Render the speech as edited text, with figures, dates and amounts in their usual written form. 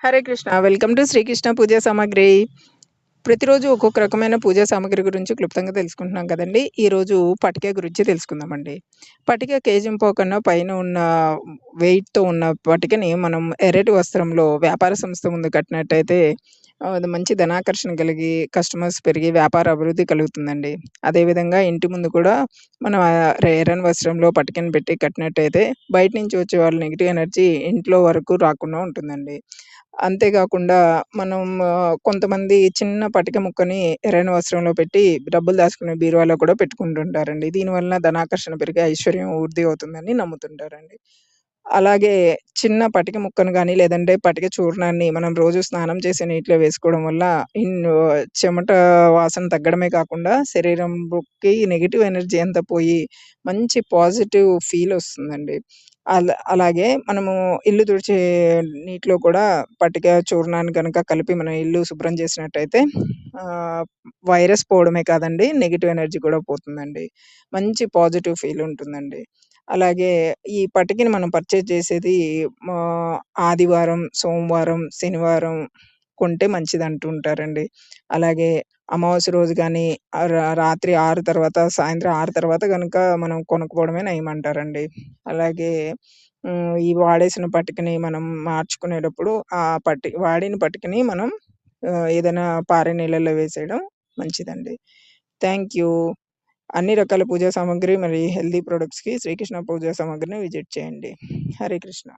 Hare Krishna. Welcome to Srikrishna పూజా సామాగ్రి. ప్రతిరోజు ఒక్కొక్క రకమైన పూజా సామాగ్రి గురించి క్లుప్తంగా తెలుసుకుంటున్నాం కదండీ! ఈరోజు పటిక గురించి తెలుసుకుందామండి. పటిక కేజింపావు కన్నా పైన ఉన్న వెయిట్‌తో ఉన్న పటికని మనం ఎర్రటి వస్త్రంలో వ్యాపార సంస్థ ముందు కట్టినట్టయితే అది మంచి ధనాకర్షణ కలిగి కస్టమర్స్ పెరిగి వ్యాపార అభివృద్ధి కలుగుతుందండి. అదేవిధంగా ఇంటి ముందు కూడా మనం ఎర్రని వస్త్రంలో పటికను పెట్టి కట్టినట్టయితే బయట నుంచి వచ్చే వాళ్ళ నెగెటివ్ ఎనర్జీ ఇంట్లో వరకు రాకుండా ఉంటుందండి. అంతేగాకుండా మనం కొంతమంది చిన్న పటిక ముక్కని ఎర్రని వస్త్రంలో పెట్టి డబ్బులు దాచుకునే బీరువాలో కూడా పెట్టుకుంటుంటారండి. దీనివలన ధనాకర్షణ పెరిగి ఐశ్వర్యం వృద్ధి అవుతుందని నమ్ముతుంటారండి. అలాగే చిన్న పటిక ముక్కను గాని, లేదంటే పటిక చూర్ణాన్ని మనం రోజు స్నానం చేసే నీటిలో వేసుకోవడం వల్ల చెమట వాసన తగ్గడమే కాకుండా శరీరంకి నెగెటివ్ ఎనర్జీ అంతా పోయి మంచి పాజిటివ్ ఫీల్ ఒస్తుందండి. అలాగే మనము ఇల్లు తుడిచే నీటిలో కూడా పటిక చూర్ణాన్ని గనక కలిపి మనం ఇల్లు శుభ్రం చేసినట్టయితే ఆహ్, వైరస్ పోవడమే కాదండి, నెగెటివ్ ఎనర్జీ కూడా పోతుందండి. మంచి పాజిటివ్ ఫీల్ ఉంటుందండి. అలాగే ఈ పటికని మనం పర్చేజ్ చేసేది ఆదివారం, సోమవారం, శనివారం కొంటే మంచిదంటూ ఉంటారండి. అలాగే అమావాస్య రోజు గాని, రాత్రి 6 తర్వాత, సాయంత్రం 6 తర్వాత గనుక మనం కొనకపోవడమే నయమంటారండి. అలాగే ఈ వాడేసిన పటికని మనం మార్చుకునేటప్పుడు వాడిన పటికని మనం ఏదైనా పారే నీళ్ళల్లో వేసేయడం మంచిదండి. Thank you. అన్ని రకాల పూజా సామాగ్రి మరి హెల్తీ ప్రొడక్ట్స్‌కి శ్రీకృష్ణ పూజా సామాగ్రిని విజిట్ చేయండి. హరే కృష్ణ.